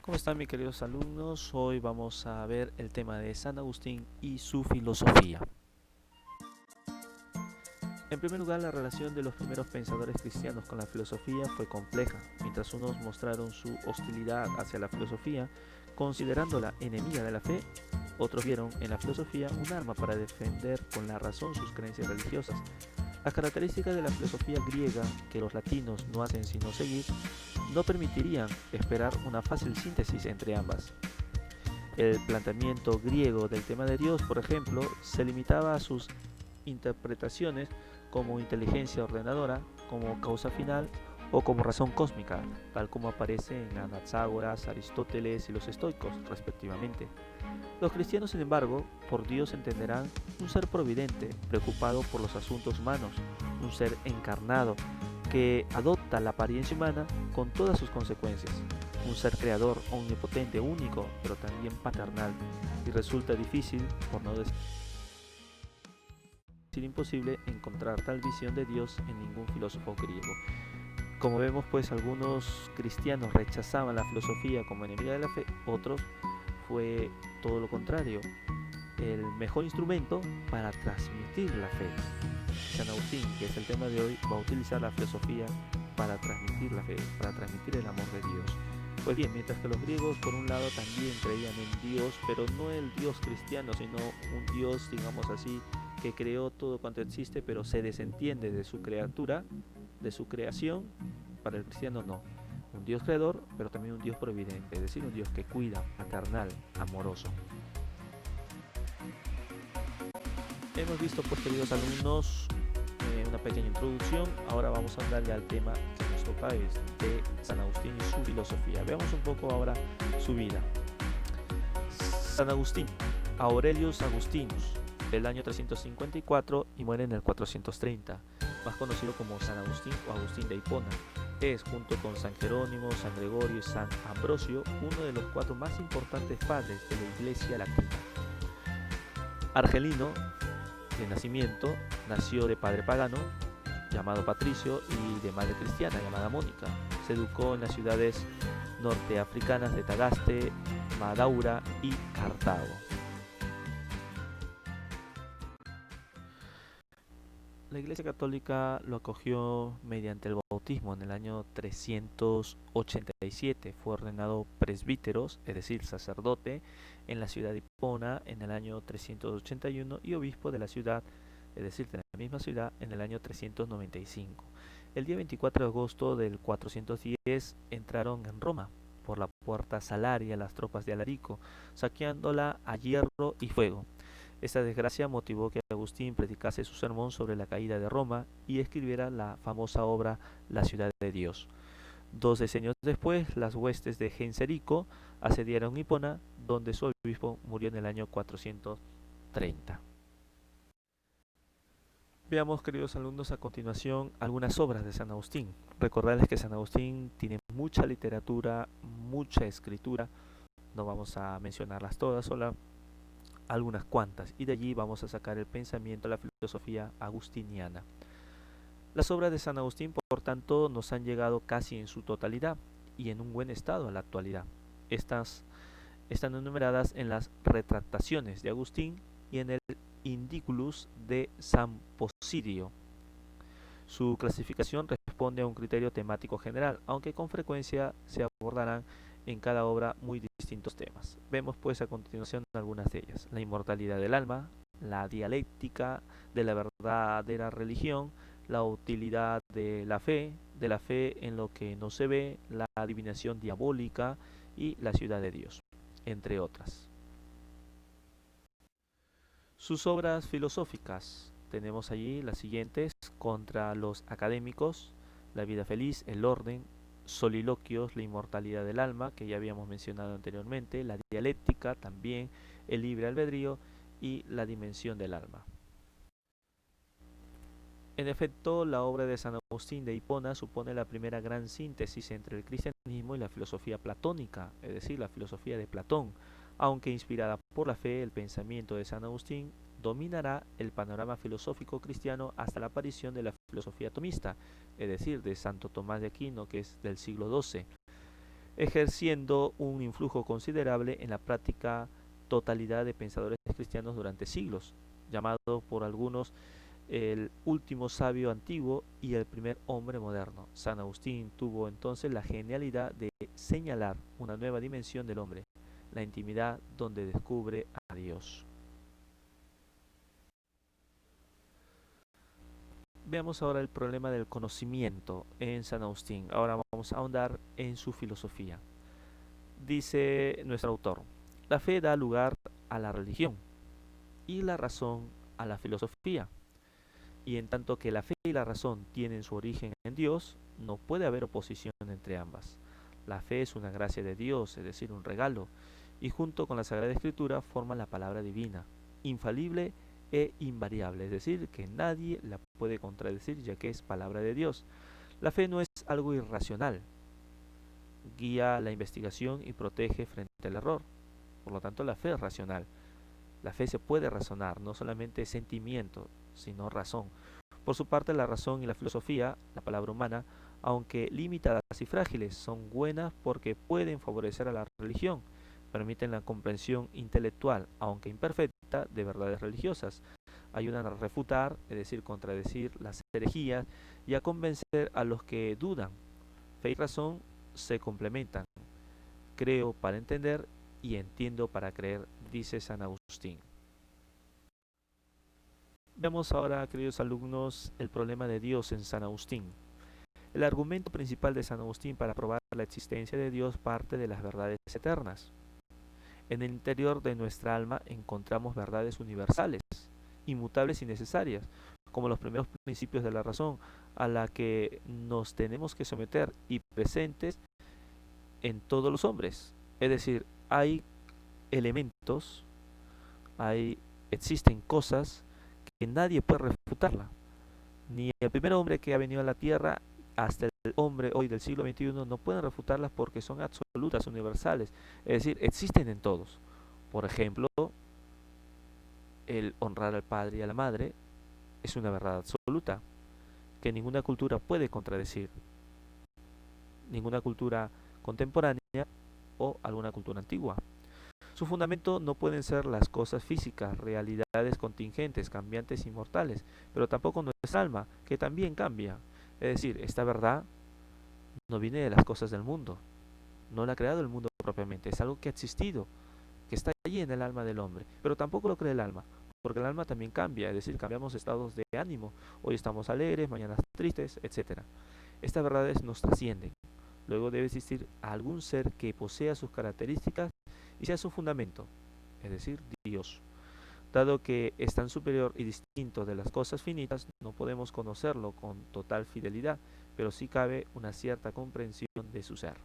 ¿Cómo están mis queridos alumnos? Hoy vamos a ver el tema de San Agustín y su filosofía. En primer lugar, la relación de los primeros pensadores cristianos con la filosofía fue compleja. Mientras unos mostraron su hostilidad hacia la filosofía, considerándola enemiga de la fe, otros vieron en la filosofía un arma para defender con la razón sus creencias religiosas. Las características de la filosofía griega, que los latinos no hacen sino seguir, no permitirían esperar una fácil síntesis entre ambas. El planteamiento griego del tema de Dios, por ejemplo, se limitaba a sus interpretaciones como inteligencia ordenadora, como causa final o como razón cósmica, tal como aparece en Anaxágoras, Aristóteles y los estoicos, respectivamente. Los cristianos, sin embargo, por Dios entenderán un ser providente, preocupado por los asuntos humanos, un ser encarnado, que adopta la apariencia humana con todas sus consecuencias, un ser creador, omnipotente, único, pero también paternal, y resulta difícil, por no decir imposible, encontrar tal visión de Dios en ningún filósofo griego. Como vemos, pues algunos cristianos rechazaban la filosofía como enemiga de la fe, otros fue todo lo contrario, el mejor instrumento para transmitir la fe. San Agustín, que es el tema de hoy, va a utilizar la filosofía para transmitir la fe, para transmitir el amor de Dios. Pues bien, mientras que los griegos por un lado también creían en Dios, pero no el Dios cristiano, sino un Dios, digamos así, que creó todo cuanto existe, pero se desentiende de su criatura, de su creación. Para el cristiano no. Un Dios creador, pero también un Dios providente, es decir, un Dios que cuida, paternal, amoroso. Hemos visto, pues queridos alumnos, una pequeña introducción. Ahora vamos a darle al tema que nos toca, es de San Agustín y su filosofía. Veamos un poco ahora su vida. San Agustín, Aurelius Agustinus, del año 354 y muere en el 430, más conocido como San Agustín o Agustín de Hipona. Es, junto con San Jerónimo, San Gregorio y San Ambrosio, uno de los 4 más importantes padres de la Iglesia latina. Argelino de nacimiento, nació de padre pagano, llamado Patricio, y de madre cristiana, llamada Mónica. Se educó en las ciudades norteafricanas de Tagaste, Madaura y Cartago. La Iglesia Católica lo acogió mediante el bautismo en el año 387. Fue ordenado presbítero, es decir, sacerdote, en la ciudad de Hipona en el año 381 y obispo de la ciudad, es decir, de la misma ciudad, en el año 395. El día 24 de agosto del 410 entraron en Roma por la puerta Salaria las tropas de Alarico, saqueándola a hierro y fuego. Esta desgracia motivó que Agustín predicase su sermón sobre la caída de Roma y escribiera la famosa obra La ciudad de Dios. 2 decenios después, las huestes de Genserico asediaron Hipona, donde su obispo murió en el año 430. Veamos, queridos alumnos, a continuación algunas obras de San Agustín. Recordarles que San Agustín tiene mucha literatura, mucha escritura. No vamos a mencionarlas todas, solo algunas cuantas, y de allí vamos a sacar el pensamiento, la filosofía agustiniana. Las obras de San Agustín, por tanto, nos han llegado casi en su totalidad y en un buen estado a la actualidad. Estas están enumeradas en las Retractaciones de Agustín y en el Indiculus de San Posidio. Su clasificación responde a un criterio temático general, aunque con frecuencia se abordarán en cada obra muy distintos temas. Vemos pues a continuación algunas de ellas: la inmortalidad del alma, la dialéctica de la verdadera religión, la utilidad de la fe en lo que no se ve, la adivinación diabólica y la ciudad de Dios, entre otras. Sus obras filosóficas, tenemos allí las siguientes: Contra los académicos, La vida feliz, El orden, Soliloquios, La inmortalidad del alma, que ya habíamos mencionado anteriormente, la dialéctica también, el libre albedrío y la dimensión del alma. En efecto, la obra de San Agustín de Hipona supone la primera gran síntesis entre el cristianismo y la filosofía platónica, es decir, la filosofía de Platón. Aunque inspirada por la fe, el pensamiento de San Agustín dominará el panorama filosófico cristiano hasta la aparición de la filosofía tomista, es decir, de Santo Tomás de Aquino, que es del siglo XII. ejerciendo un influjo considerable en la práctica totalidad de pensadores cristianos durante siglos, llamado por algunos el último sabio antiguo y el primer hombre moderno. San Agustín tuvo entonces la genialidad de señalar una nueva dimensión del hombre, la intimidad donde descubre a Dios. Veamos ahora el problema del conocimiento en San Agustín. Ahora vamos a ahondar en su filosofía. Dice nuestro autor, la fe da lugar a la religión y la razón a la filosofía. Y en tanto que la fe y la razón tienen su origen en Dios, no puede haber oposición entre ambas. La fe es una gracia de Dios, es decir, un regalo, y junto con la Sagrada Escritura forman la palabra divina, infalible e invariable, es decir, que nadie la puede contradecir ya que es palabra de Dios. La fe no es algo irracional, guía la investigación y protege frente al error. Por lo tanto, la fe es racional. La fe se puede razonar, no solamente sentimiento, sino razón. Por su parte, la razón y la filosofía, la palabra humana, aunque limitadas y frágiles, son buenas porque pueden favorecer a la religión, permiten la comprensión intelectual, aunque imperfecta, de verdades religiosas, ayudan a refutar, es decir, contradecir las herejías y a convencer a los que dudan. Fe y razón se complementan. Creo para entender y entiendo para creer, dice San Agustín. Veamos ahora, queridos alumnos, el problema de Dios en San Agustín. El argumento principal de San Agustín para probar la existencia de Dios parte de las verdades eternas. En el interior de nuestra alma encontramos verdades universales, inmutables y necesarias, como los primeros principios de la razón, a la que nos tenemos que someter y presentes en todos los hombres. Es decir, hay elementos, existen cosas que nadie puede refutarla. Ni el primer hombre que ha venido a la tierra hasta el hombre hoy del siglo XXI no pueden refutarlas porque son absolutas, universales. Es decir, existen en todos. Por ejemplo, el honrar al padre y a la madre es una verdad absoluta que ninguna cultura puede contradecir. Ninguna cultura contemporánea o alguna cultura antigua. Su fundamento no pueden ser las cosas físicas, realidades contingentes, cambiantes y mortales, pero tampoco nuestra alma, que también cambia. Es decir, esta verdad no viene de las cosas del mundo, no la ha creado el mundo propiamente, es algo que ha existido, que está allí en el alma del hombre, pero tampoco lo cree el alma, porque el alma también cambia, es decir, cambiamos estados de ánimo, hoy estamos alegres, mañana tristes, etc. Estas verdades nos trascienden. Luego debe existir algún ser que posea sus características y sea su fundamento, es decir, Dios. Dado que es tan superior y distinto de las cosas finitas, no podemos conocerlo con total fidelidad, pero sí cabe una cierta comprensión de su ser.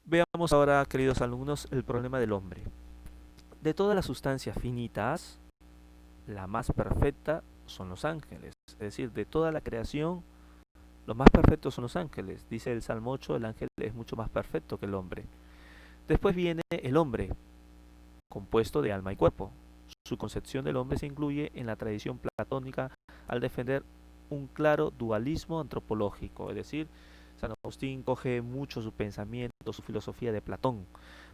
Veamos ahora, queridos alumnos, el problema del hombre. De todas las sustancias finitas, la más perfecta son los ángeles. Es decir, de toda la creación, los más perfectos son los ángeles. Dice el Salmo 8, el ángel es mucho más perfecto que el hombre. Después viene el hombre, compuesto de alma y cuerpo. Su concepción del hombre se incluye en la tradición platónica al defender un claro dualismo antropológico, es decir, San Agustín coge mucho su pensamiento, su filosofía de Platón.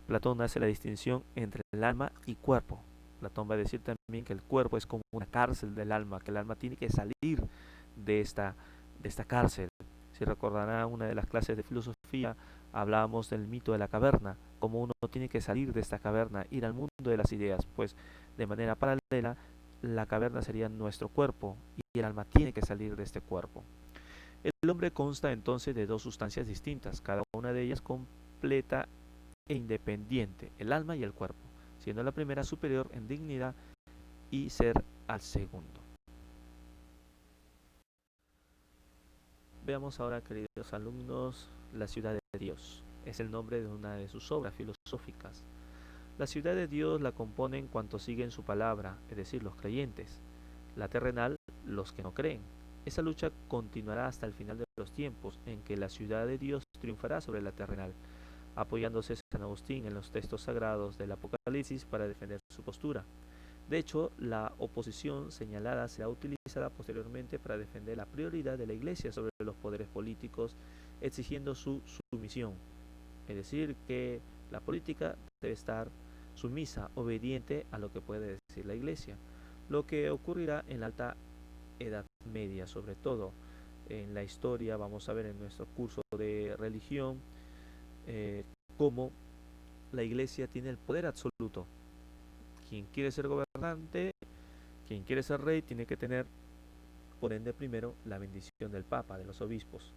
Platón hace la distinción entre el alma y cuerpo. Platón va a decir también que el cuerpo es como una cárcel del alma, que el alma tiene que salir de esta cárcel. Si recordarán una de las clases de filosofía, hablábamos del mito de la caverna, como uno tiene que salir de esta caverna, ir al mundo de las ideas, pues de manera paralela la caverna sería nuestro cuerpo y el alma tiene que salir de este cuerpo. El hombre consta entonces de dos sustancias distintas, cada una de ellas completa e independiente, el alma y el cuerpo, siendo la primera superior en dignidad y ser al segundo. Veamos ahora, queridos alumnos, la ciudad de Dios. Es el nombre de una de sus obras filosóficas. La ciudad de Dios la componen cuantos siguen su palabra, es decir, los creyentes. La terrenal, los que no creen. Esa lucha continuará hasta el final de los tiempos, en que la ciudad de Dios triunfará sobre la terrenal, apoyándose San Agustín en los textos sagrados del Apocalipsis para defender su postura. De hecho, la oposición señalada será utilizada posteriormente para defender la prioridad de la Iglesia sobre los poderes políticos exigiendo su sumisión. Es decir, que la política debe estar sumisa, obediente a lo que puede decir la Iglesia. Lo que ocurrirá en la Alta Edad Media, sobre todo en la historia, vamos a ver en nuestro curso de religión, cómo la Iglesia tiene el poder absoluto. Quien quiere ser gobernante, quien quiere ser rey, tiene que tener, por ende, primero la bendición del Papa, de los obispos.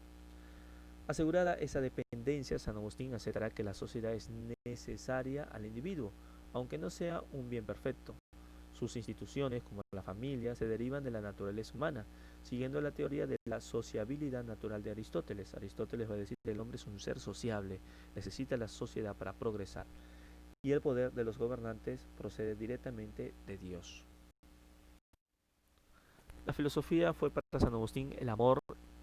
Asegurada esa dependencia, San Agustín aceptará que la sociedad es necesaria al individuo, aunque no sea un bien perfecto. Sus instituciones, como la familia, se derivan de la naturaleza humana, siguiendo la teoría de la sociabilidad natural de Aristóteles. Aristóteles va a decir que el hombre es un ser sociable, necesita la sociedad para progresar, y el poder de los gobernantes procede directamente de Dios. La filosofía fue para San Agustín el amor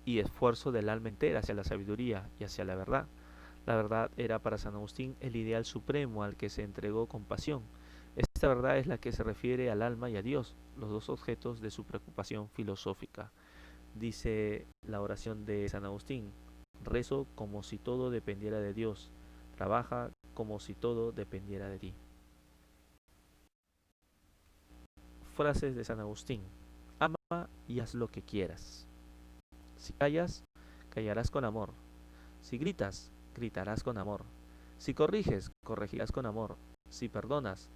y esfuerzo del alma entera hacia la sabiduría y hacia la verdad. La verdad era para San Agustín el ideal supremo al que se entregó con pasión. Esta verdad es la que se refiere al alma y a Dios, los dos objetos de su preocupación filosófica. Dice la oración de San Agustín: rezo como si todo dependiera de Dios, trabaja como si todo dependiera de ti. Frases de San Agustín: ama y haz lo que quieras. Si callas, callarás con amor. Si gritas, gritarás con amor. Si corriges, corregirás con amor. Si perdonas,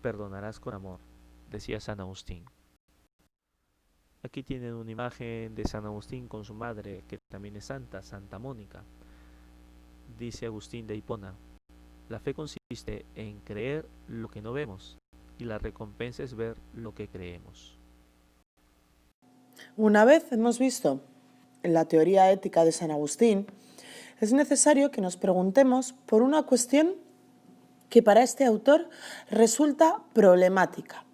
perdonarás con amor, decía San Agustín. Aquí tienen una imagen de San Agustín con su madre, que también es santa, Santa Mónica. Dice Agustín de Hipona: la fe consiste en creer lo que no vemos, y la recompensa es ver lo que creemos. Una vez hemos visto la teoría ética de San Agustín, es necesario que nos preguntemos por una cuestión que para este autor resulta problemática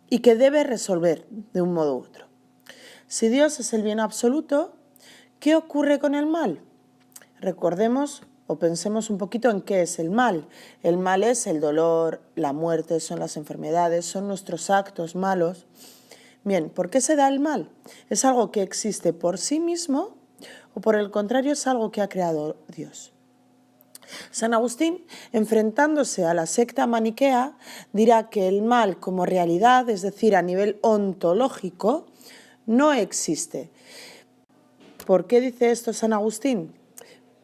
y que debe resolver de un modo u otro. Si Dios es el bien absoluto, ¿qué ocurre con el mal? Recordemos o pensemos un poquito en qué es el mal. El mal es el dolor, la muerte, son las enfermedades, son nuestros actos malos. Bien, ¿por qué se da el mal? ¿Es algo que existe por sí mismo o por el contrario es algo que ha creado Dios? San Agustín, enfrentándose a la secta maniquea, dirá que el mal como realidad, es decir, a nivel ontológico, no existe. ¿Por qué dice esto San Agustín?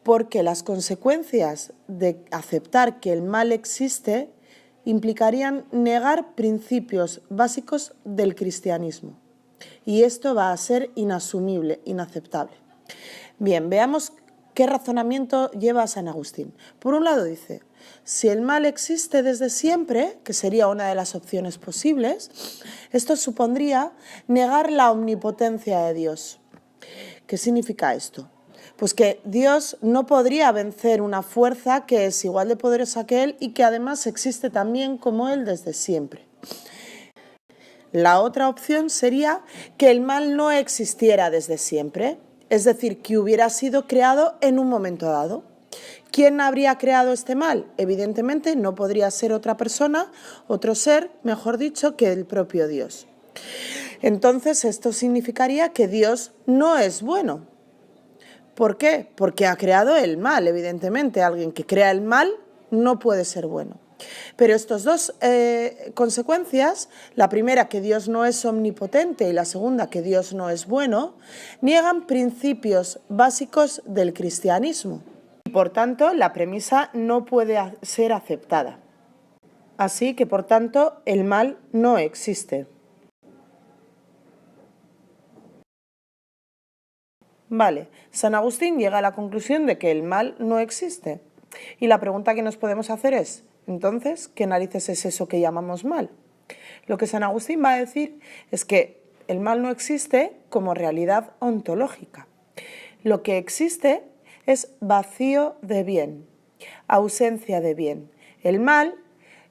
Porque las consecuencias de aceptar que el mal existe implicarían negar principios básicos del cristianismo. Y esto va a ser inasumible, inaceptable. Bien, veamos qué razonamiento lleva San Agustín. Por un lado dice: si el mal existe desde siempre, que sería una de las opciones posibles, esto supondría negar la omnipotencia de Dios. ¿Qué significa esto? Pues que Dios no podría vencer una fuerza que es igual de poderosa que Él y que además existe también como Él desde siempre. La otra opción sería que el mal no existiera desde siempre, es decir, que hubiera sido creado en un momento dado. ¿Quién habría creado este mal? Evidentemente no podría ser otra persona, otro ser, mejor dicho, que el propio Dios. Entonces esto significaría que Dios no es bueno. ¿Por qué? Porque ha creado el mal, evidentemente. Alguien que crea el mal no puede ser bueno. Pero estas dos consecuencias, la primera, que Dios no es omnipotente, y la segunda, que Dios no es bueno, niegan principios básicos del cristianismo. Y por tanto, la premisa no puede ser aceptada. Así que, por tanto, el mal no existe. Vale, San Agustín llega a la conclusión de que el mal no existe. Y la pregunta que nos podemos hacer es: entonces, ¿qué narices es eso que llamamos mal? Lo que San Agustín va a decir es que el mal no existe como realidad ontológica. Lo que existe es vacío de bien, ausencia de bien. El mal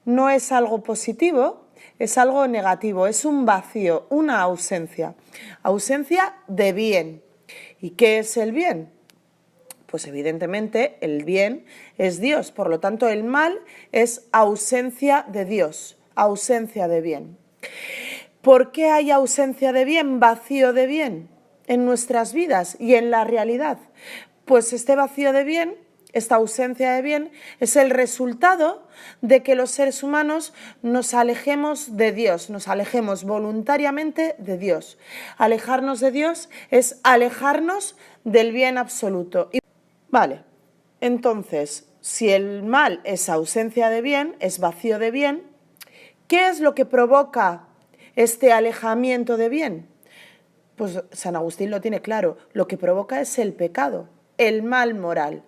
no es algo positivo, es algo negativo, es un vacío, una ausencia. Ausencia de bien. ¿Y qué es el bien? Pues evidentemente el bien es Dios, por lo tanto el mal es ausencia de Dios, ausencia de bien. ¿Por qué hay ausencia de bien, vacío de bien en nuestras vidas y en la realidad? Pues este vacío de bien, esta ausencia de bien, es el resultado de que los seres humanos nos alejemos de Dios, nos alejemos voluntariamente de Dios. Alejarnos de Dios es alejarnos del bien absoluto. Vale, entonces, si el mal es ausencia de bien, es vacío de bien, ¿qué es lo que provoca este alejamiento de bien? Pues San Agustín lo tiene claro, lo que provoca es el pecado, el mal moral.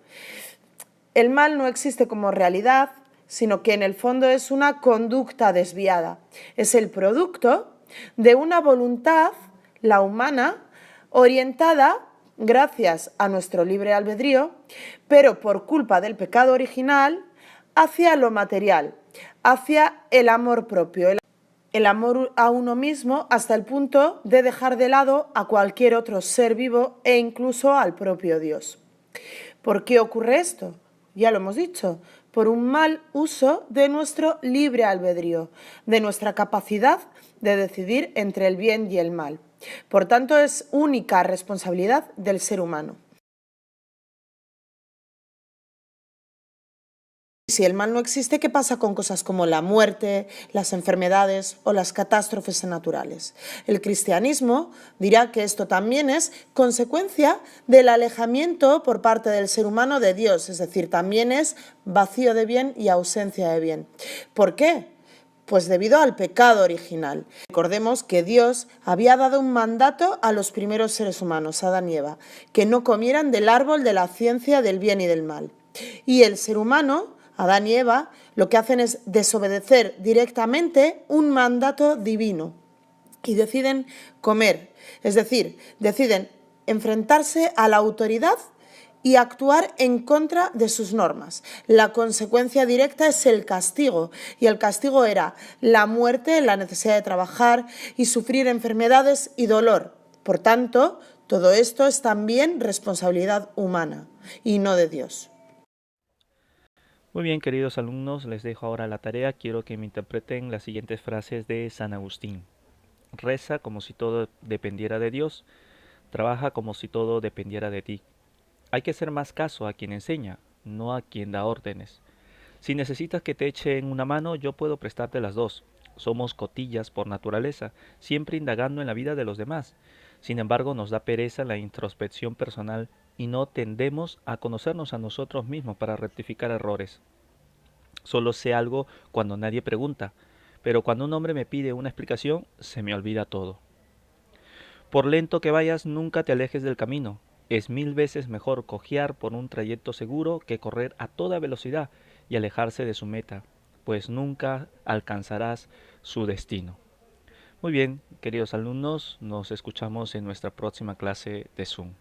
El mal no existe como realidad, sino que en el fondo es una conducta desviada. Es el producto de una voluntad, la humana, orientada, gracias a nuestro libre albedrío, pero por culpa del pecado original, hacia lo material, hacia el amor propio, el amor a uno mismo hasta el punto de dejar de lado a cualquier otro ser vivo e incluso al propio Dios. ¿Por qué ocurre esto? Ya lo hemos dicho, por un mal uso de nuestro libre albedrío, de nuestra capacidad de decidir entre el bien y el mal. Por tanto, es única responsabilidad del ser humano. Si el mal no existe, ¿qué pasa con cosas como la muerte, las enfermedades o las catástrofes naturales? El cristianismo dirá que esto también es consecuencia del alejamiento por parte del ser humano de Dios, es decir, también es vacío de bien y ausencia de bien. ¿Por qué? Pues debido al pecado original. Recordemos que Dios había dado un mandato a los primeros seres humanos, Adán y Eva, que no comieran del árbol de la ciencia del bien y del mal. Y el ser humano, Adán y Eva, lo que hacen es desobedecer directamente un mandato divino y deciden comer, es decir, deciden enfrentarse a la autoridad y actuar en contra de sus normas. La consecuencia directa es el castigo, y el castigo era la muerte, la necesidad de trabajar y sufrir enfermedades y dolor. Por tanto, todo esto es también responsabilidad humana y no de Dios. Muy bien, queridos alumnos, les dejo ahora la tarea. Quiero que me interpreten las siguientes frases de San Agustín. Reza como si todo dependiera de Dios. Trabaja como si todo dependiera de ti. Hay que hacer más caso a quien enseña, no a quien da órdenes. Si necesitas que te echen una mano, yo puedo prestarte las dos. Somos cotillas por naturaleza, siempre indagando en la vida de los demás. Sin embargo, nos da pereza la introspección personal y no tendemos a conocernos a nosotros mismos para rectificar errores. Solo sé algo cuando nadie pregunta, pero cuando un hombre me pide una explicación, se me olvida todo. Por lento que vayas, nunca te alejes del camino. Es 1000 veces mejor cojear por un trayecto seguro que correr a toda velocidad y alejarse de su meta, pues nunca alcanzarás su destino. Muy bien, queridos alumnos, nos escuchamos en nuestra próxima clase de Zoom.